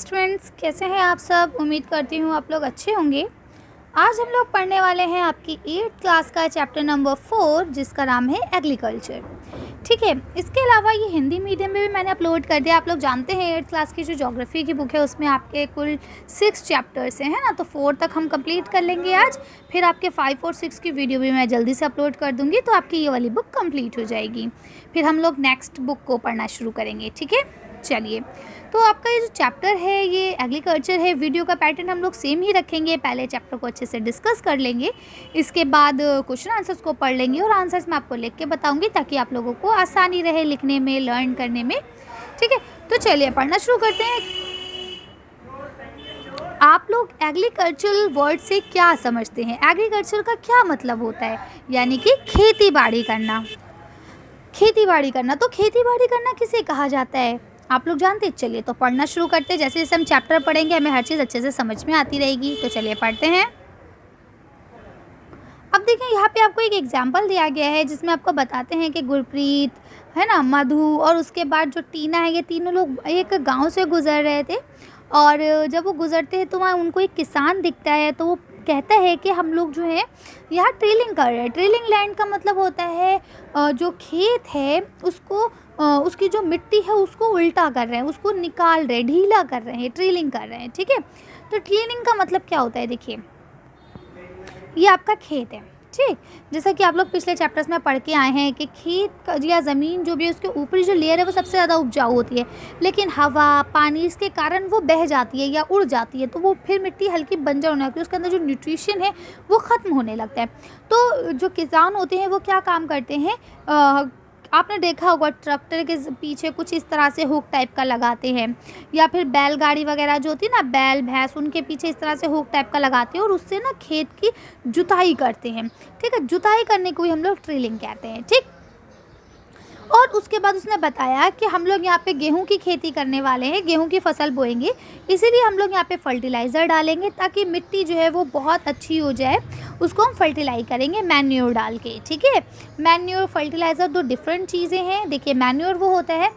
Students, कैसे हैं आप सब। उम्मीद करती हूँ आप लोग अच्छे होंगे। आज हम लोग पढ़ने वाले हैं आपकी 8th क्लास का चैप्टर नंबर 4 जिसका नाम है एग्रीकल्चर। ठीक है, इसके अलावा ये हिंदी मीडियम में भी मैंने अपलोड कर दिया। आप लोग जानते हैं 8th क्लास की जो ज्योग्राफी की बुक है उसमें आपके कुल 6 चैप्टर्स हैं, है ना। तो 4 तक हम कंप्लीट कर लेंगे आज। फिर आपके 5 और 6 की वीडियो भी मैं जल्दी से अपलोड कर दूँगी, तो आपकी ये वाली बुक कंप्लीट हो जाएगी। फिर हम लोग नेक्स्ट बुक को पढ़ना शुरू करेंगे। ठीक है, चलिए। तो आपका ये जो चैप्टर है ये एग्रीकल्चर है। वीडियो का पैटर्न हम लोग सेम ही रखेंगे। पहले चैप्टर को अच्छे से डिस्कस कर लेंगे, इसके बाद क्वेश्चन आंसर्स को पढ़ लेंगे और आंसर्स मैं आपको लिख के बताऊंगी ताकि आप लोगों को आसानी रहे लिखने में, लर्न करने में। ठीक है, तो चलिए पढ़ना शुरू करते हैं। आप लोग एग्रीकल्चरल वर्ड से क्या समझते हैं? एग्रीकल्चर का क्या मतलब होता है? यानी कि खेती बाड़ी करना। खेती बाड़ी करना, तो खेती बाड़ी करना किसे कहा जाता है? आप लोग जानते हैं? चलिए तो पढ़ना शुरू करते हैं। जैसे जैसे हम चैप्टर पढ़ेंगे हमें हर चीज़ अच्छे से समझ में आती रहेगी। तो चलिए पढ़ते हैं। अब देखिए यहाँ पे आपको एक एग्जाम्पल दिया गया है जिसमें आपको बताते हैं कि गुरप्रीत, है ना, मधु और उसके बाद जो टीना है, ये तीनों लोग एक गांव से गुजर रहे थे। और जब वो गुजरते हैं तो वहाँ उनको एक किसान दिखता है। तो वो कहता है कि हम लोग जो है यहाँ ट्रेलिंग कर रहे हैं। ट्रेलिंग लैंड का मतलब होता है जो खेत है उसको उसकी जो मिट्टी है उसको उल्टा कर रहे हैं, उसको निकाल रहे हैं, ढीला कर रहे हैं, ट्रेलिंग कर रहे हैं। ठीक है, तो ट्रेलिंग का मतलब क्या होता है? देखिए ये आपका खेत है। ठीक, जैसा कि आप लोग पिछले चैप्टर्स में पढ़ के आए हैं कि खेत या ज़मीन जो भी है उसके ऊपरी जो लेयर है वो सबसे ज़्यादा उपजाऊ होती है, लेकिन हवा पानी इसके कारण वो बह जाती है या उड़ जाती है, तो वो फिर मिट्टी हल्की बंजर होने लगती है, उसके अंदर जो न्यूट्रिशन है वो ख़त्म होने लगता है। तो जो किसान होते हैं वो क्या काम करते हैं, आपने देखा होगा ट्रैक्टर के पीछे कुछ इस तरह से हुक टाइप का लगाते हैं, या फिर बैलगाड़ी वगैरह जो होती है ना, बैल भैंस, उनके पीछे इस तरह से हुक टाइप का लगाते हैं और उससे ना खेत की जुताई करते हैं। ठीक है, जुताई करने को ही हम लोग ट्रिलिंग कहते हैं। ठीक, और उसके बाद उसने बताया कि हम लोग यहाँ पे गेहूं की खेती करने वाले हैं, गेहूं की फसल बोएंगे, इसीलिए हम लोग यहाँ पे फर्टिलाइज़र डालेंगे ताकि मिट्टी जो है वो बहुत अच्छी हो जाए। उसको हम फर्टिलाइज करेंगे मैन्योर डाल के। ठीक है, मैन्योर फर्टिलाइज़र दो डिफरेंट चीज़ें हैं। देखिए मैन्योर वो होता है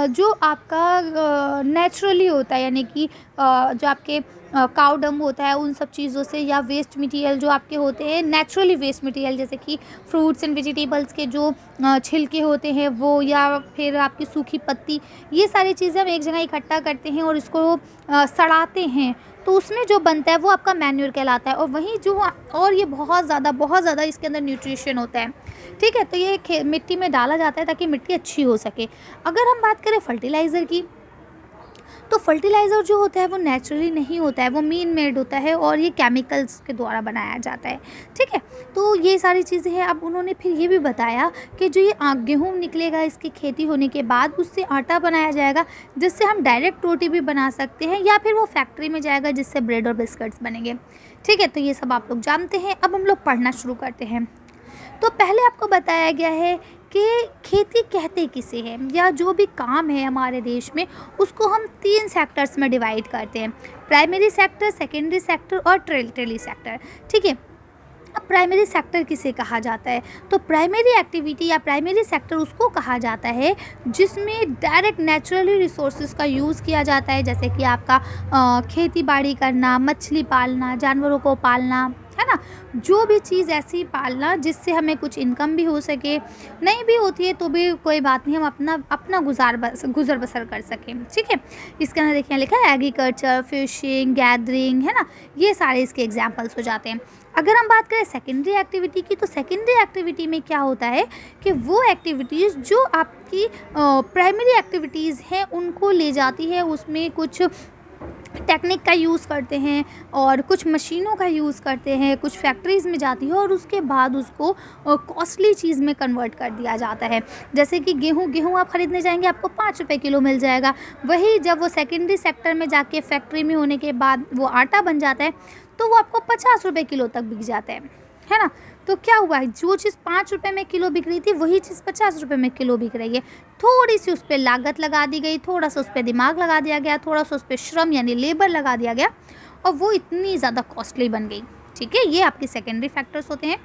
जो आपका नेचुरली होता है, यानी कि जो आपके काउ डंग होता है उन सब चीज़ों से, या वेस्ट मटेरियल जो आपके होते हैं नेचुरली वेस्ट मटेरियल, जैसे कि फ्रूट्स एंड वेजिटेबल्स के जो छिलके होते हैं वो, या फिर आपकी सूखी पत्ती, ये सारी चीज़ें हम एक जगह इकट्ठा करते हैं और इसको सड़ाते हैं, तो उसमें जो बनता है वो आपका मैन्योर कहलाता है। और वहीं जो और ये बहुत ज़्यादा इसके अंदर न्यूट्रिशन होता है। ठीक है, तो ये मिट्टी में डाला जाता है ताकि मिट्टी अच्छी हो सके। अगर हम बात करें फर्टिलाइज़र की, तो फर्टिलाइज़र जो होता है वो नेचुरली नहीं होता है, वो मीन मेड होता है और ये केमिकल्स के द्वारा बनाया जाता है। ठीक है, तो ये सारी चीज़ें हैं। अब उन्होंने फिर ये भी बताया कि जो ये गेहूँ निकलेगा इसकी खेती होने के बाद, उससे आटा बनाया जाएगा जिससे हम डायरेक्ट रोटी भी बना सकते हैं, या फिर वो फैक्ट्री में जाएगा जिससे ब्रेड और बिस्किट्स बनेंगे। ठीक है, तो ये सब आप लोग जानते हैं। अब हम लोग पढ़ना शुरू करते हैं। तो पहले आपको बताया गया है कि खेती कहते किसे हैं, या जो भी काम है हमारे देश में उसको हम 3 सेक्टर्स में डिवाइड करते हैं: प्राइमरी सेक्टर, सेकेंडरी सेक्टर और टर्टियरी सेक्टर। ठीक है, अब प्राइमरी सेक्टर किसे कहा जाता है? तो प्राइमरी एक्टिविटी या प्राइमरी सेक्टर उसको कहा जाता है जिसमें डायरेक्ट नेचुरली रिसोर्सेज का यूज़ किया जाता है, जैसे कि आपका खेती बाड़ी करना, मछली पालना, जानवरों को पालना, है ना, जो भी चीज़ ऐसी पालना जिससे हमें कुछ इनकम भी हो सके, नहीं भी होती है तो भी कोई बात नहीं, हम अपना गुजर बसर कर सकें। ठीक है, इसके अंदर देखिए लिखा है एग्रीकल्चर, फिशिंग, गैदरिंग, है ना, ये सारे इसके एग्जाम्पल्स हो जाते हैं। अगर हम बात करें सेकेंडरी एक्टिविटी की, तो सेकेंडरी एक्टिविटी में क्या होता है कि वो एक्टिविटीज़ जो आपकी प्राइमरी एक्टिविटीज़ हैं उनको ले जाती है, उसमें कुछ टेक्निक का यूज़ करते हैं और कुछ मशीनों का यूज़ करते हैं, कुछ फैक्ट्रीज़ में जाती है और उसके बाद उसको कॉस्टली चीज़ में कन्वर्ट कर दिया जाता है। जैसे कि गेहूँ आप ख़रीदने जाएंगे आपको 5 रुपये किलो मिल जाएगा, वही जब वो सेकेंडरी सेक्टर में जाके फैक्ट्री में होने के बाद वो आटा बन जाता है तो वो आपको 50 रुपये किलो तक बिक जाता है ना। तो क्या हुआ है, जो चीज़ 5 रुपये में किलो बिक रही थी वही चीज़ 50 रुपये में किलो बिक रही है। थोड़ी सी उस पर लागत लगा दी गई, थोड़ा सा उस पर दिमाग लगा दिया गया, थोड़ा सा उस पर श्रम यानी लेबर लगा दिया गया और वो इतनी ज़्यादा कॉस्टली बन गई। ठीक है, ये आपके सेकेंडरी फैक्टर्स होते हैं।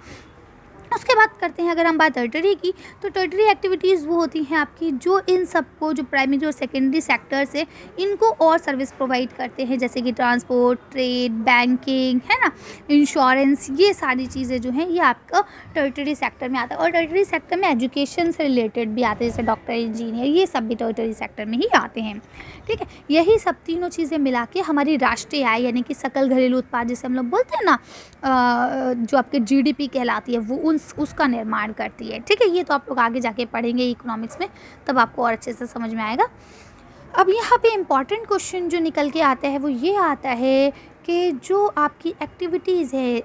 उसके बाद करते हैं अगर हम बात टर्टरी की, तो टर्टरी एक्टिविटीज़ वो होती हैं आपकी जो इन सबको, जो प्राइमरी और सेकेंडरी सेक्टर्स है, इनको और सर्विस प्रोवाइड करते हैं, जैसे कि ट्रांसपोर्ट, ट्रेड, बैंकिंग, है ना, इंश्योरेंस, ये सारी चीज़ें जो हैं ये आपका टर्टरी सेक्टर में आता है। और टर्टरी सेक्टर में एजुकेशन से रिलेटेड भी आते हैं, जैसे डॉक्टर, इंजीनियर, ये सब भी टर्टरी सेक्टर में ही आते हैं। ठीक है, यही सब तीनों चीज़ें मिला के हमारी राष्ट्रीय आय यानी कि सकल घरेलू उत्पाद जिसे हम लोग बोलते हैं ना, जो आपके जीडीपी कहलाती है, वो उसका निर्माण करती है। ठीक है, ये तो आप लोग आगे जाके पढ़ेंगे इकोनॉमिक्स में, तब आपको और अच्छे से समझ में आएगा। अब यहाँ पे इम्पॉर्टेंट क्वेश्चन जो निकल के आता है वो ये आता है कि जो आपकी एक्टिविटीज़ है,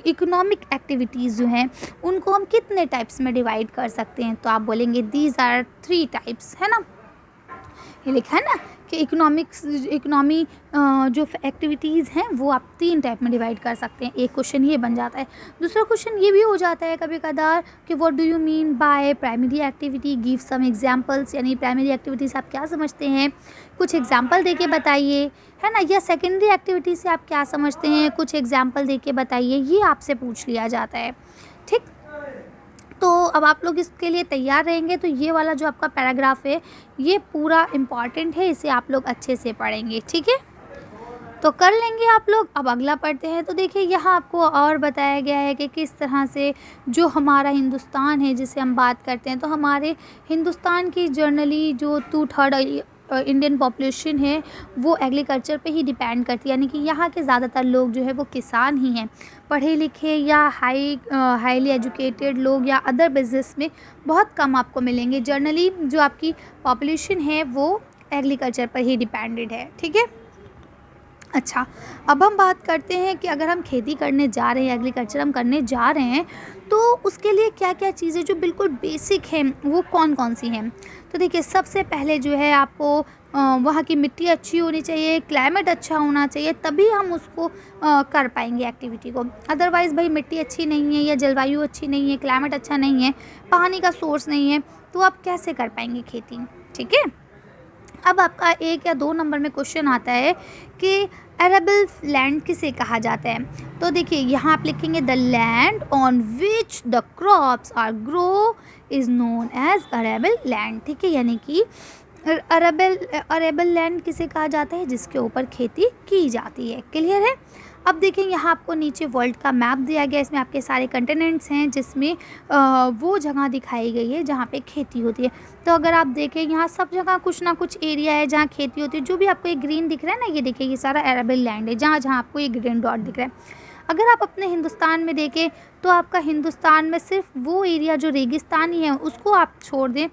इकोनॉमिक एक्टिविटीज़ जो हैं, उनको हम कितने टाइप्स में डिवाइड कर सकते हैं। तो आप बोलेंगे दीज आर 3 टाइप्स, है ना, ये लिखा है ना कि इकोनॉमी जो एक्टिविटीज़ हैं वो आप 3 टाइप में डिवाइड कर सकते हैं। एक क्वेश्चन ये बन जाता है। दूसरा क्वेश्चन ये भी हो जाता है कभी कदार कि what do you mean by primary activity, give some examples, यानी प्राइमरी एक्टिविटीज़ आप क्या समझते हैं, कुछ एग्जांपल देके बताइए, है ना, या सेकेंडरी एक्टिविटी से आप क्या समझते हैं, कुछ एग्जाम्पल देके बताइए, ये आपसे पूछ लिया जाता है। ठीक, तो अब आप लोग इसके लिए तैयार रहेंगे तो ये वाला जो आपका पैराग्राफ है ये पूरा इम्पॉर्टेंट है, इसे आप लोग अच्छे से पढ़ेंगे। ठीक है, तो कर लेंगे आप लोग। अब अगला पढ़ते हैं। तो देखिए यहाँ आपको और बताया गया है कि किस तरह से जो हमारा हिंदुस्तान है जिसे हम बात करते हैं, तो हमारे हिंदुस्तान की जनरली जो 2/3 इंडियन पॉपुलेशन है वो एग्रीकल्चर पे ही डिपेंड करती है, यानी कि यहाँ के ज़्यादातर लोग जो है वो किसान ही हैं। पढ़े लिखे या हाईली एजुकेटेड लोग या अदर बिजनेस में बहुत कम आपको मिलेंगे। जनरली जो आपकी पॉपुलेशन है वो एग्रीकल्चर पर ही डिपेंडेड है। ठीक है, अच्छा, अब हम बात करते हैं कि अगर हम खेती करने जा रहे हैं, एग्रीकल्चर हम करने जा रहे हैं, तो उसके लिए क्या क्या चीज़ें जो बिल्कुल बेसिक हैं वो कौन कौन सी हैं। तो देखिए सबसे पहले जो है आपको वहाँ की मिट्टी अच्छी होनी चाहिए, क्लाइमेट अच्छा होना चाहिए, तभी हम उसको कर पाएंगे एक्टिविटी को। अदरवाइज़ भाई मिट्टी अच्छी नहीं है या जलवायु अच्छी नहीं है, क्लाइमेट अच्छा नहीं है, पानी का सोर्स नहीं है, तो आप कैसे कर पाएंगे खेती। ठीक है, अब आपका 1 या 2 नंबर में क्वेश्चन आता है कि एरेबल लैंड किसे कहा जाता है। तो देखिए यहाँ आप लिखेंगे the land on which the crops are grow is known as arable land. ठीक है, यानी कि अरेबल लैंड किसे कहा जाता है, जिसके ऊपर खेती की जाती है। क्लियर है। अब देखें यहाँ आपको नीचे वर्ल्ड का मैप दिया गया है, इसमें आपके सारे कंटिनेंट्स हैं जिसमें वो जगह दिखाई गई है जहाँ पे खेती होती है। तो अगर आप देखें यहाँ सब जगह कुछ ना कुछ एरिया है जहाँ खेती होती है। जो भी आपको ये ग्रीन दिख रहा है ना, ये देखिए ये सारा अरेबल लैंड है, जहाँ जहाँ आपको ये ग्रीन डॉट दिख रहा है। अगर आप अपने हिंदुस्तान में देखें तो आपका हिंदुस्तान में सिर्फ वो एरिया जो रेगिस्तानी है उसको आप छोड़ दें,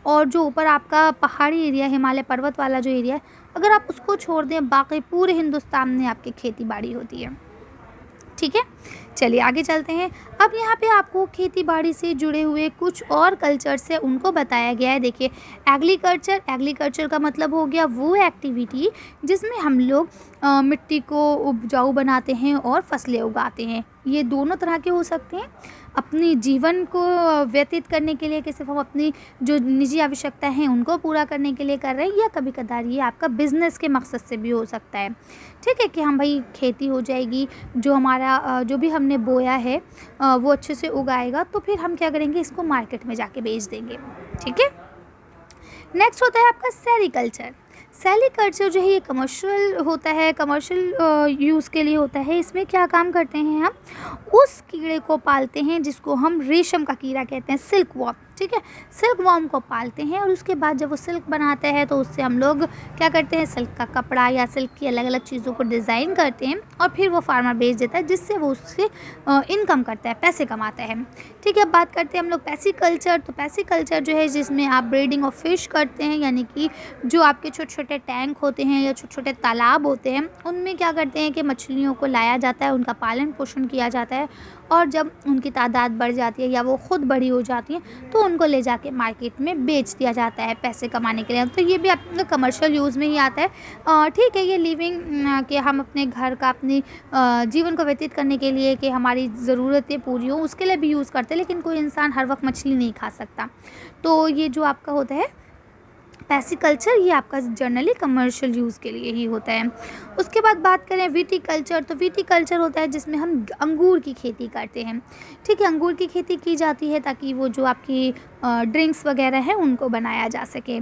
और जो ऊपर आपका पहाड़ी एरिया, हिमालय पर्वत वाला जो एरिया है, अगर आप उसको छोड़ दें, बाकी पूरे हिंदुस्तान में आपकी खेती बाड़ी होती है। ठीक है, चलिए आगे चलते हैं। अब यहाँ पे आपको खेती बाड़ी से जुड़े हुए कुछ और कल्चर्स है उनको बताया गया है। देखिए एग्रीकल्चर का मतलब हो गया वो एक्टिविटी जिसमें हम लोग मिट्टी को उपजाऊ बनाते हैं और फसलें उगाते हैं। ये दोनों तरह के हो सकते हैं, अपनी जीवन को व्यतीत करने के लिए कि सिर्फ हम अपनी जो निजी आवश्यकता हैं उनको पूरा करने के लिए कर रहे हैं, या कभी कदार ये आपका बिज़नेस के मकसद से भी हो सकता है। ठीक है, कि हम भाई खेती हो जाएगी, जो हमारा जो भी हमने बोया है वो अच्छे से उगाएगा, तो फिर हम क्या करेंगे, इसको मार्केट में जाके बेच देंगे। ठीक है, नेक्स्ट होता है आपका सेरीकल्चर। सेरीकल्चर जो है ये कमर्शियल होता है, कमर्शियल यूज़ के लिए होता है। इसमें क्या काम करते हैं, हम उस कीड़े को पालते हैं जिसको हम रेशम का कीड़ा कहते हैं, सिल्क वॉर्म। ठीक है, सिल्क वॉर्म को पालते हैं और उसके बाद जब वो सिल्क बनाता है तो उससे हम लोग क्या करते हैं, सिल्क का कपड़ा या सिल्क की अलग अलग चीज़ों को डिज़ाइन करते हैं और फिर वो फार्मर बेच देता है, जिससे वो उससे इनकम करता है, पैसे कमाता है। ठीक है, अब बात करते हैं हम लोग पैसिकल्चर। तो पैसिकल्चर जो है जिसमें आप ब्रीडिंग ऑफ फिश करते हैं, यानी कि जो आपके छोटे छोटे टैंक होते हैं या छोटे छोटे तालाब होते हैं, उनमें क्या करते हैं कि मछलियों को लाया जाता है, उनका पालन पोषण किया जाता है, और जब उनकी तादाद बढ़ जाती है या वो ख़ुद बड़ी हो जाती हैं तो उनको ले जाके मार्केट में बेच दिया जाता है पैसे कमाने के लिए। तो ये भी अपने कमर्शियल यूज़ में ही आता है। ठीक है, ये लिविंग कि हम अपने घर का, अपनी जीवन को व्यतीत करने के लिए, कि हमारी ज़रूरतें पूरी हों, उसके लिए भी यूज़ करते हैं। लेकिन कोई इंसान हर वक्त मछली नहीं खा सकता, तो ये जो आपका होता है पैसिकल्चर ये आपका जनरली कमर्शियल यूज़ के लिए ही होता है। उसके बाद बात करें विटीकल्चर, तो विटीकल्चर होता है जिसमें हम अंगूर की खेती करते हैं। ठीक है, अंगूर की खेती की जाती है ताकि वो जो आपकी ड्रिंक्स वगैरह हैं उनको बनाया जा सके।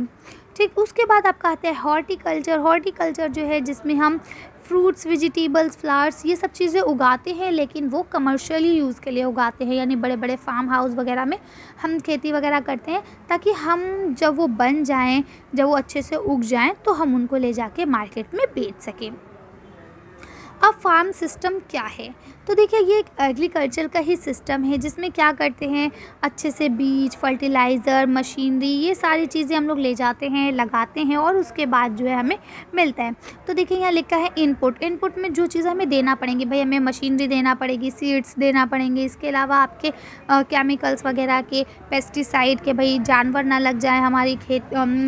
ठीक, उसके बाद आपका आता है हॉर्टिकल्चर। हॉर्टिकल्चर जो है जिसमें हम फ्रूट्स, वेजिटेबल्स, फ्लावर्स ये सब चीज़ें उगाते हैं, लेकिन वो कमर्शियली यूज़ के लिए उगाते हैं, यानी बड़े बड़े फार्म हाउस वगैरह में हम खेती वगैरह करते हैं ताकि हम जब वो बन जाएं, जब वो अच्छे से उग जाएं तो हम उनको ले जाके मार्केट में बेच सकें। अब फार्म सिस्टम क्या है? तो देखिए ये एक एग्रीकल्चर का ही सिस्टम है जिसमें क्या करते हैं, अच्छे से बीज, फर्टिलाइज़र, मशीनरी ये सारी चीज़ें हम लोग ले जाते हैं, लगाते हैं और उसके बाद जो है हमें मिलता है। तो देखिए यहाँ लिखा है इनपुट। इनपुट में जो चीज़ हमें देना पड़ेंगी, भाई हमें मशीनरी देना पड़ेगी, सीड्स देना पड़ेंगे, इसके अलावा आपके केमिकल्स वगैरह के, पेस्टिसाइड के, भाई जानवर ना लग जाए हमारी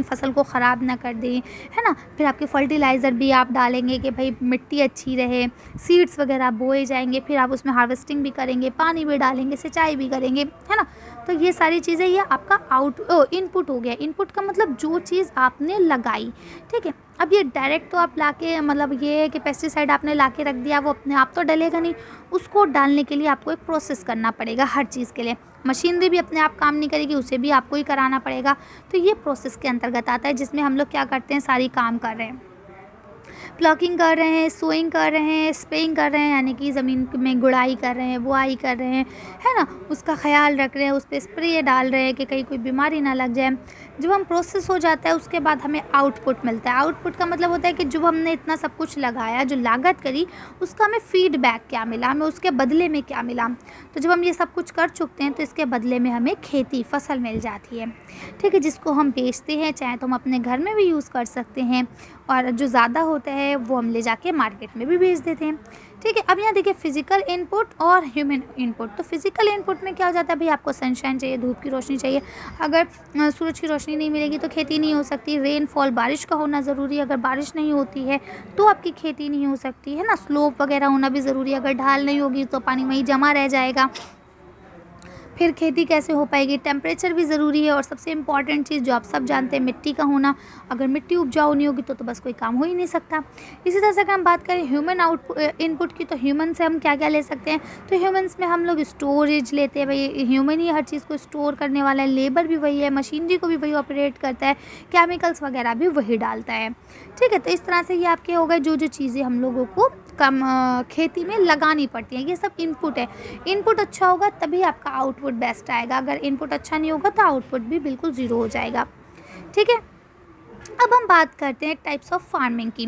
फसल को ख़राब ना कर दें, है ना। फिर आपके फर्टिलाइज़र भी आप डालेंगे कि भाई मिट्टी अच्छी रहे, सीड्स वगैरह बोए जाएंगे, फिर आप उसमें हार्वेस्टिंग भी करेंगे, पानी भी डालेंगे, सिंचाई भी करेंगे, है ना। तो ये सारी चीज़ें ये आपका इनपुट हो गया। इनपुट का मतलब जो चीज़ आपने लगाई, ठीक है। अब ये डायरेक्ट तो आप लाके, मतलब ये है कि पेस्टिसाइड आपने लाके रख दिया, वो अपने आप तो डलेगा नहीं, उसको डालने के लिए आपको एक प्रोसेस करना पड़ेगा हर चीज़ के लिए। मशीनरी भी अपने आप काम नहीं करेगी, उसे भी आपको ही कराना पड़ेगा। तो ये प्रोसेस के अंतर्गत आता है जिसमें हम लोग क्या करते हैं, सारी काम कर रहे हैं, प्लॉकिंग कर रहे हैं, सोइंग कर रहे हैं, स्प्रेइंग कर रहे हैं, यानी कि ज़मीन में गुड़ाई कर रहे हैं, बुआई कर रहे हैं, है ना, उसका ख्याल रख रहे हैं, उस पर स्प्रे डाल रहे हैं कि कहीं कोई बीमारी ना लग जाए। जब हम प्रोसेस हो जाता है उसके बाद हमें आउटपुट मिलता है। आउटपुट का मतलब होता है कि जब हमने इतना सब कुछ लगाया, जो लागत करी, उसका हमें फीडबैक क्या मिला, हमें उसके बदले में क्या मिला। तो जब हम ये सब कुछ कर चुकते हैं तो इसके बदले में हमें खेती फसल मिल जाती है, ठीक है, जिसको हम बेचते हैं, चाहे तो हम अपने घर में भी यूज़ कर सकते हैं और जो ज़्यादा होता है वो हम ले जाके मार्केट में भी बेच देते हैं, ठीक है। अब यहाँ देखिए फिजिकल इनपुट और ह्यूमन इनपुट। तो फिजिकल इनपुट में क्या हो जाता है, भाई आपको सनशाइन चाहिए, धूप की रोशनी चाहिए। अगर सूरज की रोशनी नहीं मिलेगी तो खेती नहीं हो सकती। रेनफॉल, बारिश का होना ज़रूरी है, अगर बारिश नहीं होती है तो आपकी खेती नहीं हो सकती, है ना। स्लोप वगैरह होना भी ज़रूरी है, अगर ढाल नहीं होगी तो पानी वहीं जमा रह जाएगा, फिर खेती कैसे हो पाएगी। टेम्परेचर भी ज़रूरी है और सबसे इम्पॉर्टेंट चीज़ जो आप सब जानते हैं, मिट्टी का होना। अगर मिट्टी उपजाऊ नहीं होगी तो बस कोई काम हो ही नहीं सकता। इसी तरह से अगर हम बात करें ह्यूमन इनपुट की, तो ह्यूमन से हम क्या क्या ले सकते हैं, तो ह्यूमन्स में हम लोग स्टोरेज लेते हैं, भाई ह्यूमन ही हर चीज़ को स्टोर करने वाला है, लेबर भी वही है, मशीनरी को भी वही ऑपरेट करता है, केमिकल्स वगैरह भी वही डालता है, ठीक है। तो इस तरह से ये आपके हो गए जो जो चीज़ें हम लोगों को खेती में लगानी पड़ती हैं, ये सब इनपुट है। इनपुट अच्छा होगा तभी आपका आउटपुट बेस्ट आएगा, अगर इनपुट अच्छा नहीं होगा तो आउटपुट भी बिल्कुल ज़ीरो हो जाएगा, ठीक है। अब हम बात करते हैं टाइप्स ऑफ फार्मिंग की।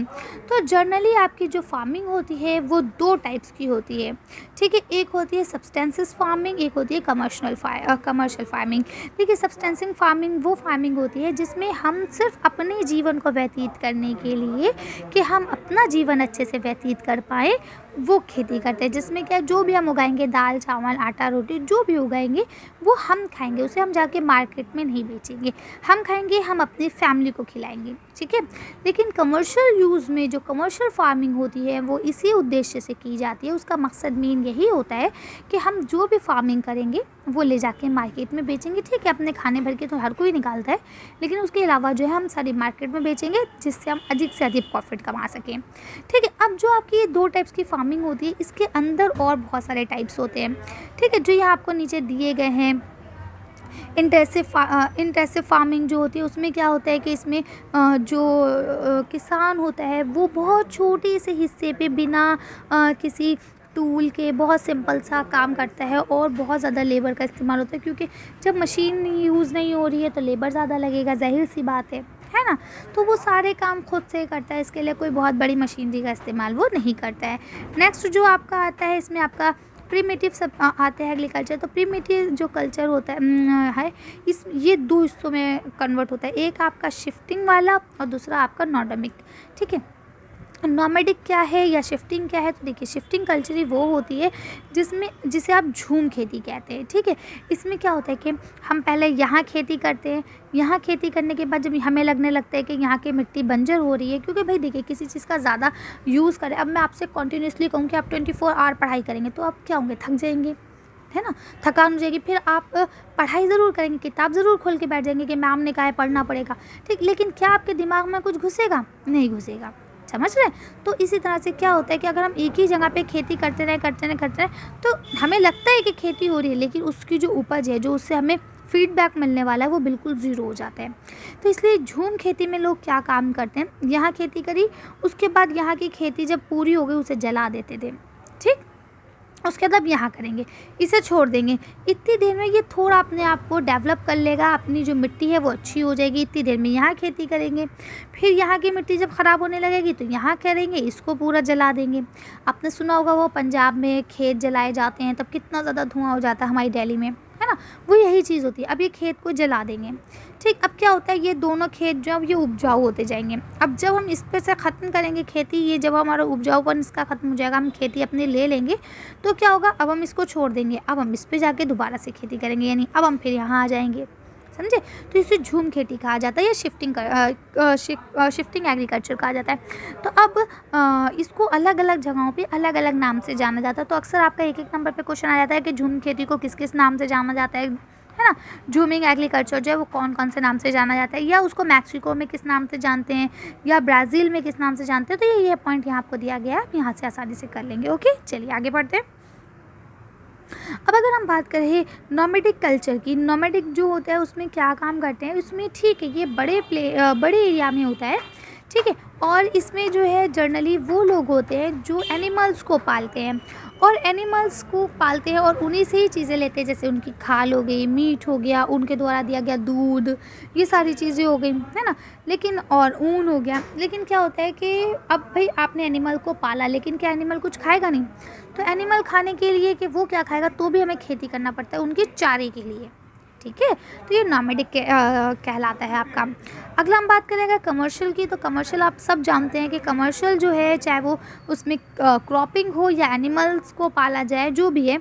तो जनरली आपकी जो फार्मिंग होती है वो दो टाइप्स की होती है, ठीक है। एक होती है सब्सटेंसेस फार्मिंग, एक होती है कमर्शियल फार्मिंग। देखिए सब्सटेंसिंग फार्मिंग वो फार्मिंग होती है जिसमें हम सिर्फ अपने जीवन को व्यतीत करने के लिए, कि हम अपना जीवन अच्छे से व्यतीत कर पाएँ, वो खेती करते हैं, जिसमें क्या जो भी हम उगाएंगे, दाल चावल आटा रोटी जो भी उगाएंगे वो हम खाएंगे, उसे हम जाके मार्केट में नहीं बेचेंगे, हम खाएंगे, हम अपनी फैमिली को खिलाएंगे, ठीक है। लेकिन कमर्शियल यूज़ में जो कमर्शियल फार्मिंग होती है वो इसी उद्देश्य से की जाती है, उसका मकसद मेन यही होता है कि हम जो भी फार्मिंग करेंगे वो ले जाके मार्केट में बेचेंगे, ठीक है। अपने खाने भर के तो हर कोई निकालता है, लेकिन उसके अलावा जो है हम सारी मार्केट में बेचेंगे जिससे हम अधिक से अधिक प्रॉफिट कमा सकें, ठीक है। अब जो आपकी ये दो टाइप्स की फार्मिंग होती है, इसके अंदर और बहुत सारे टाइप्स होते हैं, ठीक है, जो यहाँ आपको नीचे दिए गए हैं। इंटेंसिव फार्मिंग जो होती है उसमें क्या होता है कि इसमें जो किसान होता है वो बहुत छोटे से हिस्से पे बिना किसी टूल के बहुत सिंपल सा काम करता है और बहुत ज़्यादा लेबर का इस्तेमाल होता है, क्योंकि जब मशीन यूज़ नहीं हो रही है तो लेबर ज़्यादा लगेगा, ज़ाहिर सी बात है ना। तो वो सारे काम खुद से करता है, इसके लिए कोई बहुत बड़ी मशीनरी का इस्तेमाल वो नहीं करता है। नेक्स्ट जो आपका आता है, इसमें आपका प्रिमिटिव सब आते हैं एग्रीकल्चर। तो प्रिमिटिव जो कल्चर होता है ये दो हिस्सों में कन्वर्ट होता है, एक आपका शिफ्टिंग वाला और दूसरा आपका नॉर्डमिक, ठीक है। नॉमेडिक क्या है या शिफ्टिंग क्या है, तो देखिए शिफ्टिंग कल्चर ही वो होती है जिसे आप झूम खेती कहते हैं, ठीक है। इसमें क्या होता है कि हम पहले यहाँ खेती करते हैं, यहाँ खेती करने के बाद जब हमें लगने लगता है कि यहाँ की मिट्टी बंजर हो रही है, क्योंकि भाई देखिए किसी चीज़ का ज़्यादा यूज़ करें, अब मैं आपसे कॉन्टीन्यूसली कहूँ कि आप 24 आवर पढ़ाई करेंगे तो आप क्या होंगे, थक जाएंगे, है ना, थकान हो जाएगी, फिर आप पढ़ाई ज़रूर करेंगे, किताब ज़रूर खोल के बैठ जाएंगे कि मैम ने कहा है पढ़ना पड़ेगा, ठीक, लेकिन क्या आपके दिमाग में कुछ घुसेगा? नहीं घुसेगा। समझ रहे हैं? तो इसी तरह से क्या होता है कि अगर हम एक ही जगह पे खेती करते रहें तो हमें लगता है कि खेती हो रही है, लेकिन उसकी जो उपज है, जो उससे हमें फीडबैक मिलने वाला है, वो बिल्कुल ज़ीरो हो जाता है। तो इसलिए झूम खेती में लोग क्या काम करते हैं, यहाँ खेती करी, उसके बाद यहाँ की खेती जब पूरी हो गई उसे जला देते थे, ठीक, उसके बाद अब यहाँ करेंगे, इसे छोड़ देंगे, इतनी देर में ये थोड़ा अपने आप को डेवलप कर लेगा, अपनी जो मिट्टी है वो अच्छी हो जाएगी, इतनी देर में यहाँ खेती करेंगे, फिर यहाँ की मिट्टी जब ख़राब होने लगेगी तो यहाँ करेंगे, इसको पूरा जला देंगे। आपने सुना होगा वो पंजाब में खेत जलाए जाते हैं तब कितना ज़्यादा धुआं हो जाता है, हमारी दिल्ली में, है ना, वो यही चीज़ होती है। अब ये खेत को जला देंगे, ठीक, अब क्या होता है, ये दोनों खेत जो अब ये उपजाऊ होते जाएंगे। अब जब हम इस पे से ख़त्म करेंगे खेती, ये जब हमारा उपजाऊपन इसका ख़त्म हो जाएगा, हम खेती अपने ले लेंगे, तो क्या होगा, अब हम इसको छोड़ देंगे, अब हम इस पे जाके दोबारा से खेती करेंगे, यानी अब हम फिर यहाँ आ जाएंगे, समझे। तो इसे झूम खेती कहा जाता है या शिफ्टिंग एग्रीकल्चर कहा जाता है। तो अब इसको अलग अलग जगहों पे अलग अलग नाम से जाना जाता है। तो अक्सर आपका एक नंबर पे क्वेश्चन आ जाता है कि झूम खेती को किस किस नाम से जाना जाता है ना। झूमिंग एग्रीकल्चर जो है वो कौन कौन से नाम से जाना जाता है, या उसको मैक्सिको में किस नाम से जानते हैं, या ब्राज़ील में किस नाम से जानते हैं। तो ये पॉइंट यहाँ आपको दिया गया है, आप यहाँ से आसानी से कर लेंगे। ओके, चलिए आगे बढ़ते हैं। अब अगर हम बात करें नोमैडिक कल्चर की, नोमैडिक जो होता है उसमें क्या काम करते हैं, उसमें ठीक है ये बड़े एरिया में होता है, ठीक है, और इसमें जो है जनरली वो लोग होते हैं जो एनिमल्स को पालते हैं, और एनिमल्स को पालते हैं और उन्हीं से ही चीज़ें लेते हैं, जैसे उनकी खाल हो गई, मीट हो गया, उनके द्वारा दिया गया दूध, ये सारी चीज़ें हो गई, है ना, लेकिन और ऊन हो गया। लेकिन क्या होता है कि अब भाई आपने एनिमल को पाला, लेकिन क्या एनिमल कुछ खाएगा? नहीं। तो एनिमल खाने के लिए कि वो क्या खाएगा, तो भी हमें खेती करना पड़ता है उनके चारे के लिए, ठीक है। तो ये नॉमेडिक कहलाता है आपका। अगला हम बात करेंगे कमर्शियल की। तो कमर्शियल आप सब जानते हैं कि कमर्शियल जो है, चाहे वो उसमें क्रॉपिंग हो या एनिमल्स को पाला जाए, जो भी है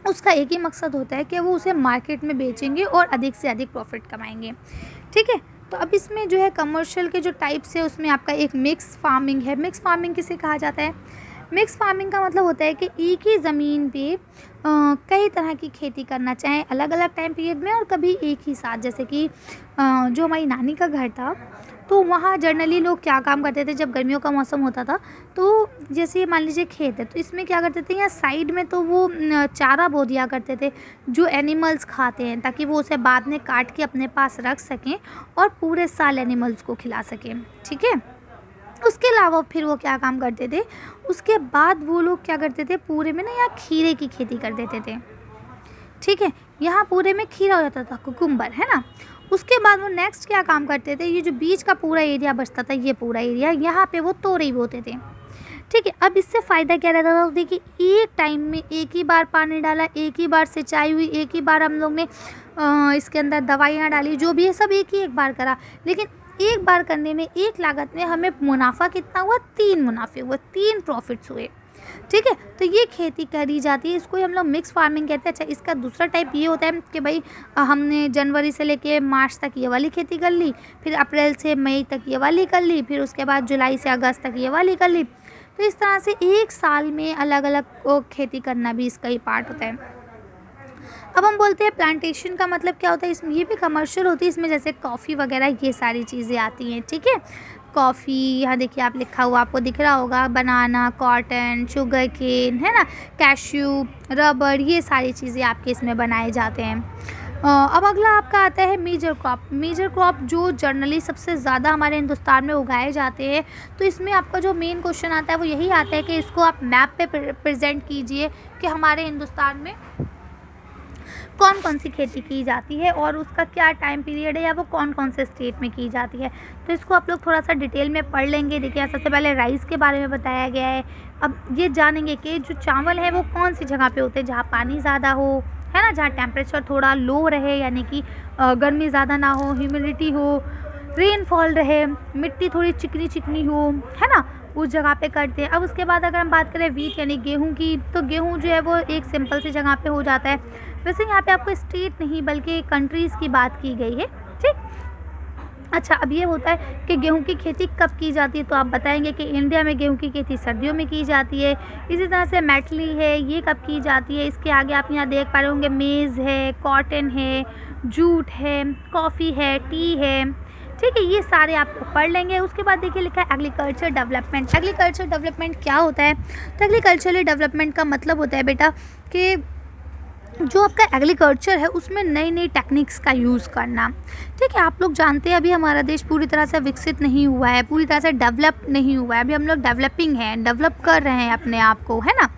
उसका एक ही मकसद होता है कि वो उसे मार्केट में बेचेंगे और अधिक से अधिक प्रॉफिट कमाएंगे, ठीक है। तो अब इसमें जो है कमर्शियल के जो टाइप्स है उसमें आपका एक मिक्स फार्मिंग है। मिक्स फार्मिंग किसे कहा जाता है? मिक्स फार्मिंग का मतलब होता है कि एक ही ज़मीन पे कई तरह की खेती करना चाहें अलग अलग टाइम पीरियड में और कभी एक ही साथ। जैसे कि जो हमारी नानी का घर था, तो वहाँ जनरली लोग क्या काम करते थे, जब गर्मियों का मौसम होता था तो जैसे ये मान लीजिए खेत है, तो इसमें क्या करते थे, या साइड में तो वो चारा बो दिया करते थे जो एनिमल्स खाते हैं, ताकि वो उसे बाद में काट के अपने पास रख सकें और पूरे साल एनिमल्स को खिला सकें, ठीक है। उसके अलावा फिर वो क्या काम करते थे, उसके बाद वो लोग क्या करते थे, पूरे में ना यहाँ खीरे की खेती कर देते थे, ठीक है। यहाँ पूरे में खीरा हो जाता था, कुकुम्बर, है ना। उसके बाद वो नेक्स्ट क्या काम करते थे, ये जो बीच का पूरा एरिया बचता था, ये पूरा एरिया, यहाँ पे वो तोरई बोते थे, ठीक है। अब इससे फ़ायदा क्या रहता था, देखिए एक टाइम में एक ही बार पानी डाला, एक ही बार सिंचाई हुई, एक ही बार हम लोग ने इसके अंदर दवाइयाँ डाली, जो भी है सब एक बार करा। लेकिन एक बार करने में एक लागत में हमें मुनाफा कितना हुआ, 3 मुनाफे हुए, 3 प्रॉफिट्स हुए, ठीक है। तो ये खेती करी जाती है, इसको हम लोग मिक्स फार्मिंग कहते हैं। अच्छा, इसका दूसरा टाइप ये होता है कि भाई हमने जनवरी से लेके मार्च तक ये वाली खेती कर ली, फिर अप्रैल से मई तक ये वाली कर ली, फिर उसके बाद जुलाई से अगस्त तक ये वाली कर ली। तो इस तरह से एक साल में अलग अलग खेती करना भी इसका ही पार्ट होता है। अब हम बोलते हैं प्लांटेशन का मतलब क्या होता है, इसमें ये भी कमर्शियल होती है, इसमें जैसे कॉफ़ी वगैरह ये सारी चीज़ें आती हैं, ठीक है। कॉफ़ी, यहाँ देखिए आप लिखा हुआ आपको दिख रहा होगा, बनाना, कॉटन, शुगर केन, है ना, कैश्यू, रबर, ये सारी चीज़ें आपके इसमें बनाए जाते हैं। अब अगला आपका आता है मेजर क्रॉप। मेजर क्रॉप जो जनरली सबसे ज़्यादा हमारे हिंदुस्तान में उगाए जाते हैं। तो इसमें आपका जो मेन क्वेश्चन आता है वो यही आता है कि इसको आप मैप पे प्रेजेंट कीजिए कि हमारे हिंदुस्तान में कौन कौन सी खेती की जाती है और उसका क्या टाइम पीरियड है, या वो कौन कौन से स्टेट में की जाती है। तो इसको आप लोग थोड़ा सा डिटेल में पढ़ लेंगे। देखिए, सबसे पहले राइस के बारे में बताया गया है। अब ये जानेंगे कि जो चावल है वो कौन सी जगह पे होते हैं, जहाँ पानी ज़्यादा हो, है ना, जहाँ टेम्परेचर थोड़ा लो रहे, यानी कि गर्मी ज़्यादा ना हो, ह्यूमिडिटी हो, रेनफॉल रहे, मिट्टी थोड़ी चिकनी चिकनी हो, है ना, उस जगह पे करते हैं। अब उसके बाद अगर हम बात करें वीट यानी गेहूं की, तो गेहूं जो है वो एक सिंपल सी जगह पे हो जाता है। वैसे यहाँ पे आपको स्टेट नहीं बल्कि कंट्रीज़ की बात की गई है, ठीक। अच्छा, अब ये होता है कि गेहूँ की खेती कब की जाती है, तो आप बताएँगे कि इंडिया में गेहूँ की खेती सर्दियों में की जाती है। इसी तरह से मैटली है, ये कब की जाती है। इसके आगे आप यहाँ देख पा रहे होंगे मेज़ है, कॉटन है, जूट है, कॉफ़ी है, टी है। ठीक है, ये सारे आप पढ़ लेंगे। उसके बाद देखिए लिखा है एग्रीकल्चर डेवलपमेंट। एग्रीकल्चर डेवलपमेंट क्या होता है? तो एग्रीकल्चरली डेवलपमेंट का मतलब होता है बेटा कि जो आपका एग्रीकल्चर है उसमें नई नई टेक्निक्स का यूज़ करना। ठीक है, आप लोग जानते हैं अभी हमारा देश पूरी तरह से विकसित नहीं हुआ है, पूरी तरह से डेवलप नहीं हुआ है, अभी हम लोग डेवलपिंग हैं, डेवलप कर रहे हैं अपने आप को, है ना।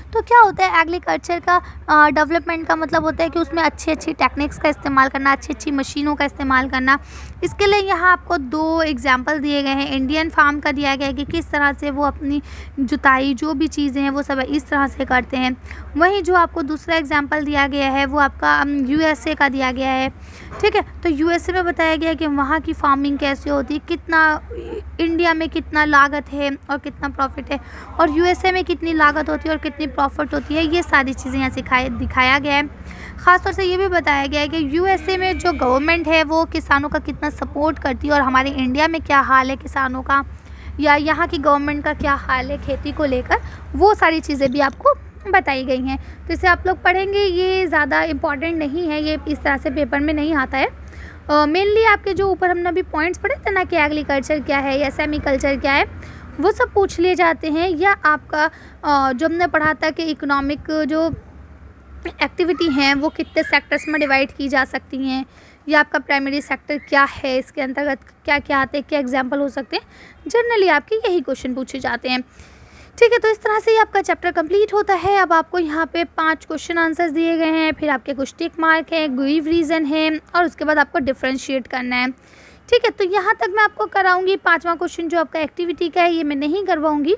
तो क्या होता है एग्रीकल्चर का डेवलपमेंट का मतलब होता है कि उसमें अच्छी अच्छी टेक्निक्स का इस्तेमाल करना, अच्छी अच्छी मशीनों का इस्तेमाल करना। इसके लिए यहाँ आपको 2 एग्जांपल दिए गए हैं। इंडियन फार्म का दिया गया है कि किस तरह से वो अपनी जुताई जो भी चीज़ें हैं वो सब इस तरह से करते हैं। वहीं जो आपको दूसरा एग्जांपल दिया गया है वो आपका यूएसए का दिया गया है। ठीक है, तो यूएसए में बताया गया है कि वहाँ की फार्मिंग कैसे होती है, कितना इंडिया में कितना लागत है और कितना प्रॉफिट है, और यूएसए में कितनी लागत होती है और कितनी प्रॉफिट होती है। ये सारी चीज़ें यहाँ दिखाया गया है। ख़ास तौर से ये भी बताया गया है कि यूएसए में जो गवर्नमेंट है वो किसानों का कितना सपोर्ट करती है, और हमारे इंडिया में क्या हाल है किसानों का, या यहाँ की गवर्नमेंट का क्या हाल है खेती को लेकर, वो सारी चीज़ें भी आपको बताई गई हैं। तो इसे आप लोग पढ़ेंगे, ये ज़्यादा इम्पॉर्टेंट नहीं है, ये इस तरह से पेपर में नहीं आता है। मेनली आपके जो ऊपर हमने अभी पॉइंट्स पढ़े थे ना कि एग्रीकल्चर क्या है या सेमी कल्चर क्या है, वो सब पूछ लिए जाते हैं। या आपका जो हमने पढ़ा था कि इकोनॉमिक जो एक्टिविटी हैं वो कितने सेक्टर्स में डिवाइड की जा सकती हैं, या आपका प्राइमरी सेक्टर क्या है, इसके अंतर्गत क्या क्या आते हैं, क्या एग्जाम्पल हो सकते हैं। जनरली आपके यही क्वेश्चन पूछे जाते हैं। ठीक है, तो इस तरह से ही आपका चैप्टर कंप्लीट होता है। अब आपको यहाँ पे 5 क्वेश्चन आंसर्स दिए गए हैं, फिर आपके कुछ टिक मार्क है, गिव रीज़न है, और उसके बाद आपको डिफ्रेंशिएट करना है। ठीक है, तो यहाँ तक मैं आपको कराऊंगी। 5वां क्वेश्चन जो आपका एक्टिविटी का है ये मैं नहीं करवाऊंगी,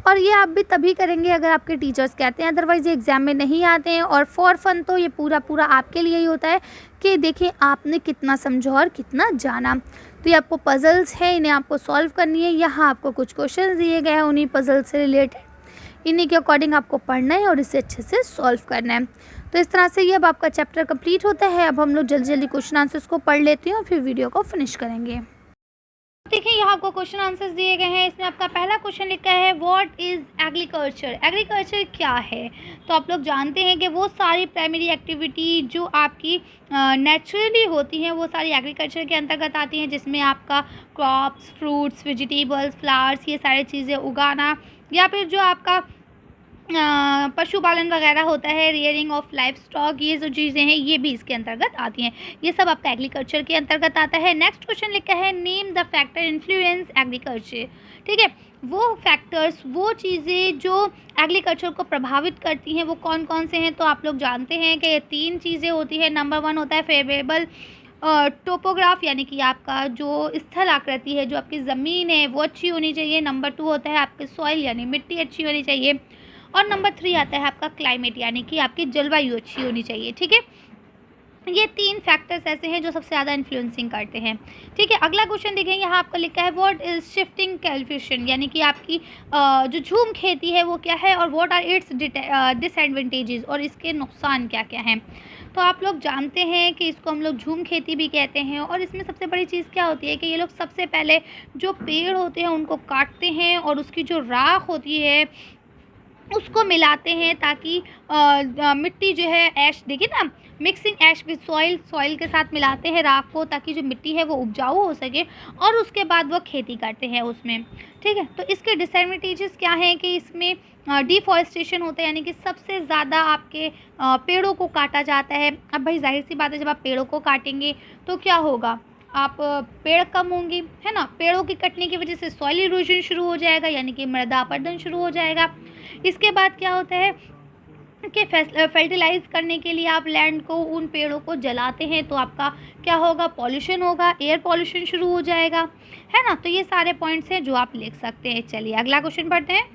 और ये आप भी तभी करेंगे अगर आपके टीचर्स कहते हैं, अदरवाइज़ ये एग्ज़ाम में नहीं आते हैं। और फॉर फन तो ये पूरा आपके लिए ही होता है कि देखिए आपने कितना समझा और कितना जाना। तो ये आपको पज़ल्स है, इन्हें आपको सॉल्व करनी है। यहाँ आपको कुछ क्वेश्चन दिए गए हैं उन्हीं पज़ल से रिलेटेड, इन्हीं के अकॉर्डिंग आपको पढ़ना है और इसे अच्छे से सॉल्व करना है। तो इस तरह से ये अब आपका चैप्टर कंप्लीट होता है। अब हम लोग जल्दी जल्दी क्वेश्चन आंसर्स को पढ़ लेते हैं और फिर वीडियो को फिनिश करेंगे। देखिए यहाँ आपको क्वेश्चन आंसर्स दिए गए हैं। इसमें आपका पहला क्वेश्चन लिखा है व्हाट इज़ एग्रीकल्चर। एग्रीकल्चर क्या है? तो आप लोग जानते हैं कि वो सारी प्राइमरी एक्टिविटी जो आपकी नेचुरली होती हैं वो सारी एग्रीकल्चर के अंतर्गत आती हैं, जिसमें आपका क्रॉप्स, फ्रूट्स, वेजिटेबल्स, फ्लावर्स, ये सारी चीज़ें उगाना, या फिर जो आपका पशुपालन वगैरह होता है, रियरिंग ऑफ लाइफ स्टॉक, ये जो चीज़ें हैं ये भी इसके अंतर्गत आती हैं। ये सब आपका एग्रीकल्चर के अंतर्गत आता है। नेक्स्ट क्वेश्चन लिखा है name the factor influence agriculture. ठीक है, वो फैक्टर्स, वो चीज़ें जो एग्रीकल्चर को प्रभावित करती हैं वो कौन कौन से हैं? तो आप लोग जानते हैं कि 3 चीज़ें होती हैं। नंबर 1 होता है फेवरेबल टोपोग्राफ, यानी कि आपका जो स्थल आकृति है, जो आपकी ज़मीन है वो अच्छी होनी चाहिए। नंबर 2 होता है आपकी सॉइल, यानी मिट्टी अच्छी होनी चाहिए। और नंबर 3 आता है आपका क्लाइमेट, यानी कि आपकी जलवायु अच्छी होनी चाहिए। ठीक है, ये 3 फैक्टर्स ऐसे हैं जो सबसे ज़्यादा इन्फ्लुएंसिंग करते हैं। ठीक है, अगला क्वेश्चन देखेंगे। यहाँ आपको लिखा है व्हाट इज़ शिफ्टिंग कैल्फिशन, यानी कि आपकी जो झूम खेती है वो क्या है, और व्हाट आर इट्स डिसएडवांटेजेस, और इसके नुकसान क्या क्या हैं। तो आप लोग जानते हैं कि इसको हम लोग झूम खेती भी कहते हैं। और इसमें सबसे बड़ी चीज़ क्या होती है कि ये लोग सबसे पहले जो पेड़ होते हैं उनको काटते हैं और उसकी जो राख होती है उसको मिलाते हैं, ताकि मिट्टी जो है ऐश, देखिए ना, मिक्सिंग ऐश विद सॉइल के साथ मिलाते हैं राख को, ताकि जो मिट्टी है वो उपजाऊ हो सके, और उसके बाद वो खेती करते हैं उसमें। ठीक है, तो इसके डिसएडवांटेजेस क्या हैं कि इसमें डिफॉरेस्टेशन होता है, यानी कि सबसे ज़्यादा आपके पेड़ों को काटा जाता है। अब भाई जाहिर सी बात है, जब आप पेड़ों को काटेंगे तो क्या होगा, आप पेड़ कम होंगे, है ना। पेड़ों की कटने की वजह से सॉइल इरोजन शुरू हो जाएगा, यानी कि मृदा अपरदन शुरू हो जाएगा। इसके बाद क्या होता है कि फर्टिलाइज करने के लिए आप लैंड को, उन पेड़ों को जलाते हैं, तो आपका क्या होगा, पॉल्यूशन होगा, एयर पॉल्यूशन शुरू हो जाएगा, है ना। तो ये सारे पॉइंट्स हैं जो आप लिख सकते हैं। चलिए अगला क्वेश्चन पढ़ते हैं।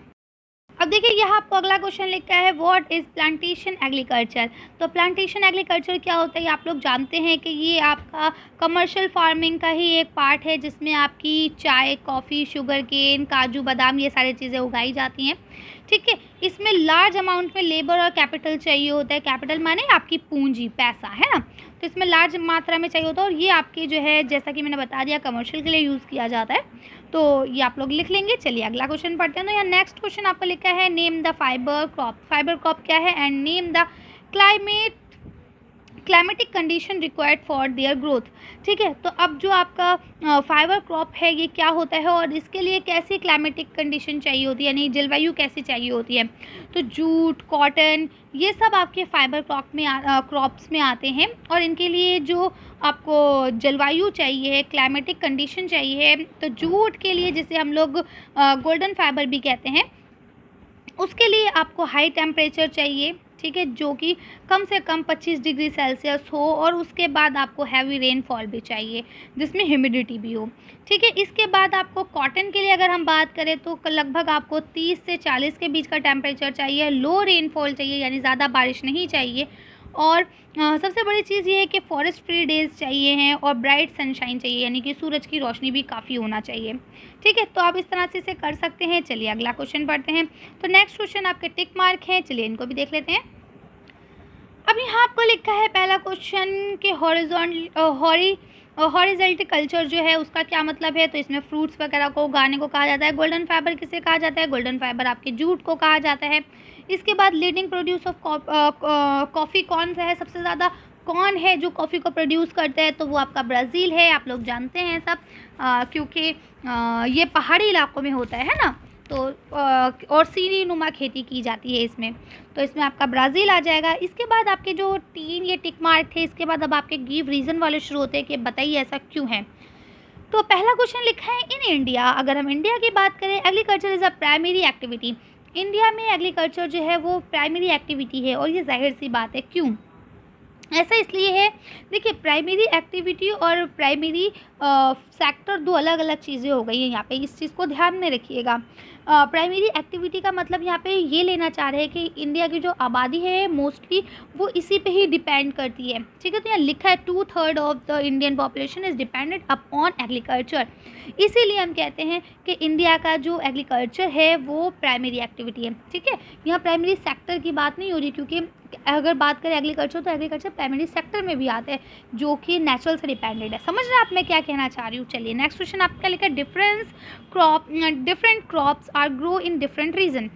अब देखिए यहाँ आपको अगला क्वेश्चन लिखा है व्हाट इज़ प्लांटेशन एग्रीकल्चर। तो प्लांटेशन एग्रीकल्चर क्या होता है, आप लोग जानते हैं कि ये आपका कमर्शियल फार्मिंग का ही एक पार्ट है, जिसमें आपकी चाय, कॉफ़ी, शुगर केन, काजू बादाम, ये सारी चीज़ें उगाई जाती हैं। ठीक है, इसमें लार्ज अमाउंट में लेबर और कैपिटल चाहिए होता है। कैपिटल माने आपकी पूंजी, पैसा, है ना। तो इसमें लार्ज मात्रा में चाहिए होता है और ये आपके जो है जैसा कि मैंने बता दिया कमर्शियल के लिए यूज़ किया जाता है, तो ये आप लोग लिख लेंगे। चलिए अगला क्वेश्चन पढ़ते हैं। तो यहाँ नेक्स्ट क्वेश्चन आपका लिखा है name the fibre crop. Fibre crop क्या है and name the climatic condition required for their growth. ठीक है, तो अब जो आपका फाइबर क्रॉप है ये क्या होता है और इसके लिए कैसी क्लाइमेटिक कंडीशन चाहिए होती है, यानी जलवायु कैसी चाहिए होती है। तो जूट, कॉटन, ये सब आपके फाइबर क्रॉप्स में आते हैं और इनके लिए जो आपको जलवायु चाहिए, क्लाइमेटिक कंडीशन चाहिए, तो जूट के लिए जिसे हम लोग गोल्डन फाइबर भी कहते हैं, उसके लिए आपको हाई टेम्परेचर चाहिए। ठीक है, जो कि कम से कम 25 डिग्री सेल्सियस हो और उसके बाद आपको हैवी रेनफॉल भी चाहिए जिसमें ह्यूमिडिटी भी हो। ठीक है, इसके बाद आपको कॉटन के लिए अगर हम बात करें तो लगभग आपको 30 से 40 के बीच का टेम्परेचर चाहिए, लो रेनफॉल चाहिए यानी ज़्यादा बारिश नहीं चाहिए, और सबसे बड़ी चीज़ ये है कि फॉरेस्ट फ्री डेज चाहिए हैं और ब्राइट सनशाइन चाहिए यानी कि सूरज की रोशनी भी काफ़ी होना चाहिए। ठीक है, तो आप इस तरह से इसे कर सकते हैं। चलिए अगला क्वेश्चन पढ़ते हैं। तो नेक्स्ट क्वेश्चन आपके टिक मार्क हैं, चलिए इनको भी देख लेते हैं। अब यहाँ आपको लिखा है पहला क्वेश्चन कि हॉरिजॉन्टल कल्चर जो है उसका क्या मतलब है। तो इसमें फ्रूट्स वगैरह को उगाने को कहा जाता है। गोल्डन फाइबर किसे कहा जाता है, गोल्डन फाइबर आपके जूट को कहा जाता है। इसके बाद लीडिंग प्रोड्यूस ऑफ कॉफ़ी कौन सा है, सबसे ज़्यादा कौन है जो कॉफ़ी को प्रोड्यूस करता है, तो वो आपका ब्राज़ील है। आप लोग जानते हैं सब, क्योंकि ये पहाड़ी इलाकों में होता है ना, तो और सीढ़ी नुमा खेती की जाती है इसमें, तो इसमें आपका ब्राज़ील आ जाएगा। इसके बाद आपके जो 3 ये टिक मार्क थे, इसके बाद अब आपके गिव रीज़न वाले शुरू होते हैं कि बताइए ऐसा क्यों है। तो पहला क्वेश्चन लिखा है इन इंडिया, अगर हम इंडिया की बात करें, agriculture is a primary activity. India में एग्रीकल्चर जो है वो प्राइमरी एक्टिविटी है और ये जाहिर सी बात है, क्यों ऐसा इसलिए है। देखिए, प्राइमरी एक्टिविटी और प्राइमरी सेक्टर दो अलग अलग चीज़ें हो गई हैं यहाँ पे, इस चीज़ को ध्यान में रखिएगा। प्राइमरी एक्टिविटी का मतलब यहाँ पे ये लेना चाह रहे हैं कि इंडिया की जो आबादी है मोस्टली वो इसी पे ही डिपेंड करती है। ठीक है, तो यहाँ लिखा है 2/3 of the Indian population is dependent upon agriculture. इसीलिए हम कहते हैं कि इंडिया का जो एग्रीकल्चर है वो प्राइमरी एक्टिविटी है। ठीक है, यहाँ प्राइमरी सेक्टर की बात नहीं हो रही, क्योंकि अगर बात करें एग्रीकल्चर तो एग्रीकल्चर प्राइमरी सेक्टर में भी आते हैं जो कि नेचुरल से डिपेंडेंट है। समझ रहे हैं आप मैं क्या कहना चाह रही हूँ। चलिए नेक्स्ट क्वेश्चन आपका लिखा है different crops are grow in different region.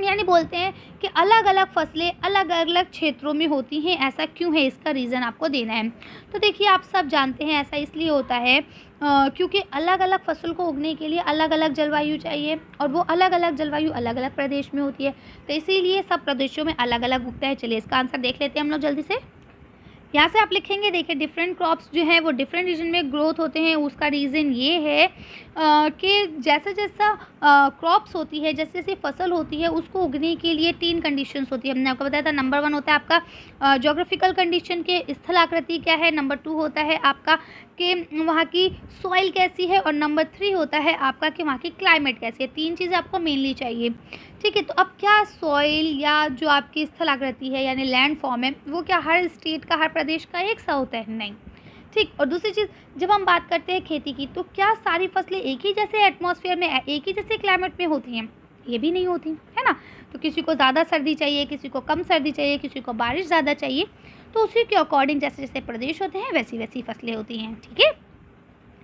यानी बोलते हैं कि अलग अलग फसलें अलग अलग क्षेत्रों में होती हैं, ऐसा क्यों है, इसका रीज़न आपको देना है। तो देखिए, आप सब जानते हैं ऐसा इसलिए होता है क्योंकि अलग अलग फसल को उगने के लिए अलग अलग जलवायु चाहिए और वो अलग अलग जलवायु अलग अलग प्रदेश में होती है, तो इसीलिए सब प्रदेशों में अलग अलग उगता है। चलिए इसका आंसर देख लेते हैं हम लोग जल्दी से। यहाँ से आप लिखेंगे, देखिए डिफरेंट क्रॉप्स जो हैं वो डिफरेंट रीजन में ग्रोथ होते हैं। उसका रीज़न ये है कि जैसा जैसा क्रॉप्स होती है, जैसे जैसे फसल होती है, उसको उगने के लिए 3 कंडीशंस होती है। हमने आपको बताया था, नंबर 1 होता है आपका ज्योग्राफिकल कंडीशन के स्थल आकृति क्या है, नंबर 2 होता है आपका कि वहाँ की सॉइल कैसी है, और नंबर 3 होता है आपका कि वहाँ की क्लाइमेट कैसी है। 3 चीज़ें आपको मेनली चाहिए। ठीक है, तो अब क्या सॉइल या जो आपकी स्थल आकृति है यानी लैंड फॉर्म है वो क्या हर स्टेट का, हर प्रदेश का एक सा होता है? नहीं। ठीक, और दूसरी चीज़, जब हम बात करते हैं खेती की, तो क्या सारी फसलें एक ही जैसे एटमॉस्फेयर में, एक ही जैसे क्लाइमेट में होती हैं? ये भी नहीं होती है ना। तो किसी को ज़्यादा सर्दी चाहिए, किसी को कम सर्दी चाहिए, किसी को बारिश ज़्यादा चाहिए, तो उसी के अकॉर्डिंग जैसे जैसे प्रदेश होते हैं वैसी वैसी फसलें होती हैं। ठीक है,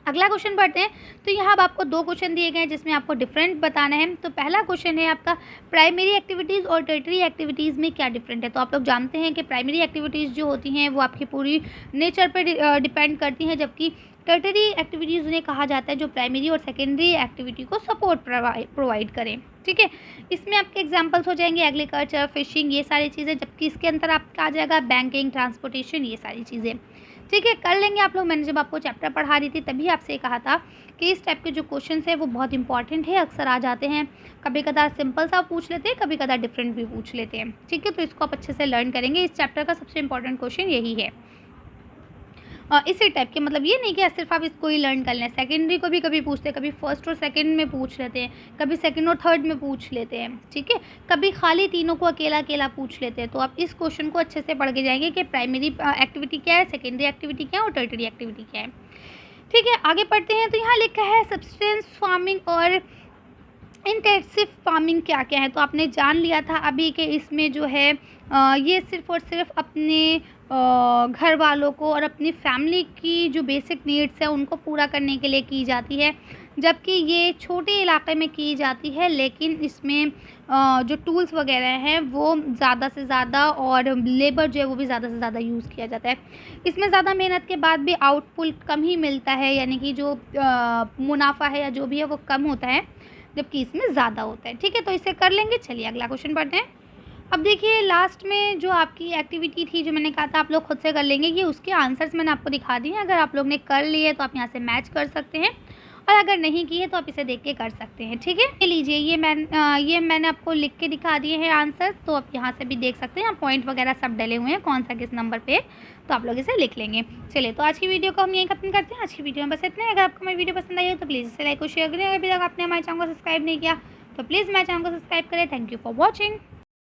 अगला क्वेश्चन पढ़ते हैं। तो यहाँ अब आपको 2 क्वेश्चन दिए गए हैं जिसमें आपको डिफरेंट बताना है। तो पहला क्वेश्चन है आपका प्राइमरी एक्टिविटीज़ और टर्टरी एक्टिविटीज़ में क्या डिफरेंट है। तो आप लोग जानते हैं कि प्राइमरी एक्टिविटीज़ जो होती हैं वो आपकी पूरी नेचर पर डिपेंड करती हैं, जबकि टर्टरी एक्टिविटीज़ उन्हें कहा जाता है जो प्राइमरी और सेकेंडरी एक्टिविटी को सपोर्ट प्रोवाइड करें। ठीक है, इसमें आपके एग्जांपल्स हो जाएंगे एग्रीकल्चर, फिशिंग, ये सारी चीज़ें, जबकि इसके अंदर आपका आ जाएगा बैंकिंग, ट्रांसपोर्टेशन, ये सारी चीज़ें। ठीक है, कर लेंगे आप लोग। मैंने जब आपको चैप्टर पढ़ा रही थी तभी आपसे कहा था कि इस टाइप के जो क्वेश्चन है वो बहुत इंपॉर्टेंट है, अक्सर आ जाते हैं। कभी कदार सिंपल सा पूछ लेते हैं, कभी कदार डिफरेंट भी पूछ लेते हैं। ठीक है, तो इसको आप अच्छे से लर्न करेंगे। इस चैप्टर का सबसे इंपॉर्टेंट क्वेश्चन यही है। इसी टाइप के, मतलब ये नहीं कि सिर्फ आप इसको ही लर्न कर लें। सेकेंडरी को भी कभी पूछते हैं, कभी फर्स्ट और सेकंड में पूछ लेते हैं, कभी सेकंड और थर्ड में पूछ लेते हैं। ठीक है, कभी खाली तीनों को अकेला अकेला पूछ लेते हैं। तो आप इस क्वेश्चन को अच्छे से पढ़ के जाएंगे कि प्राइमरी एक्टिविटी क्या है, सेकेंडरी एक्टिविटी क्या है और टर्टरी एक्टिविटी क्या है। ठीक है, आगे पढ़ते हैं। तो यहाँ लिखा है सब्सटेंस फार्मिंग और इंटेंसिव फार्मिंग क्या क्या है। तो आपने जान लिया था अभी कि इसमें जो है ये सिर्फ़ और सिर्फ अपने घर वालों को और अपनी फैमिली की जो बेसिक नीड्स है उनको पूरा करने के लिए की जाती है। जबकि ये छोटे इलाके में की जाती है, लेकिन इसमें जो टूल्स वगैरह हैं वो ज़्यादा से ज़्यादा और लेबर जो है वो भी ज़्यादा से ज़्यादा यूज़ किया जाता है। इसमें ज़्यादा मेहनत के बाद भी आउटपुट कम ही मिलता है, यानी कि जो मुनाफ़ा है या जो भी है वो कम होता है, जबकि इसमें ज़्यादा होता है। ठीक है, तो इसे कर लेंगे। चलिए अगला क्वेश्चन पढ़ते हैं। अब देखिए लास्ट में जो आपकी एक्टिविटी थी, जो मैंने कहा था आप लोग खुद से कर लेंगे, ये उसके आंसर्स मैंने आपको दिखा दिए हैं। अगर आप लोग ने कर लिए तो आप यहाँ से मैच कर सकते हैं, और अगर नहीं किए तो आप इसे देख के कर सकते हैं। ठीक है, ये लीजिए, ये मैंने आपको लिख के दिखा दिए हैं आंसर, तो आप यहाँ से भी देख सकते हैं। यहाँ पॉइंट वगैरह सब डले हुए हैं, कौन सा किस नंबर पे, तो आप लोग इसे लिख लेंगे। चलिए, तो आज की वीडियो को हम यहीं खत्म करते हैं। आज की वीडियो में बस इतना ही। अगर आपको हमारी वीडियो पसंद आई हो तो प्लीज़ इसे लाइक और शेयर करें। अभी तक आपने हमारे चैनल को सब्सक्राइब नहीं किया तो प्लीज़ हमारे चैनल को सब्सक्राइब करें। Thank you for watching.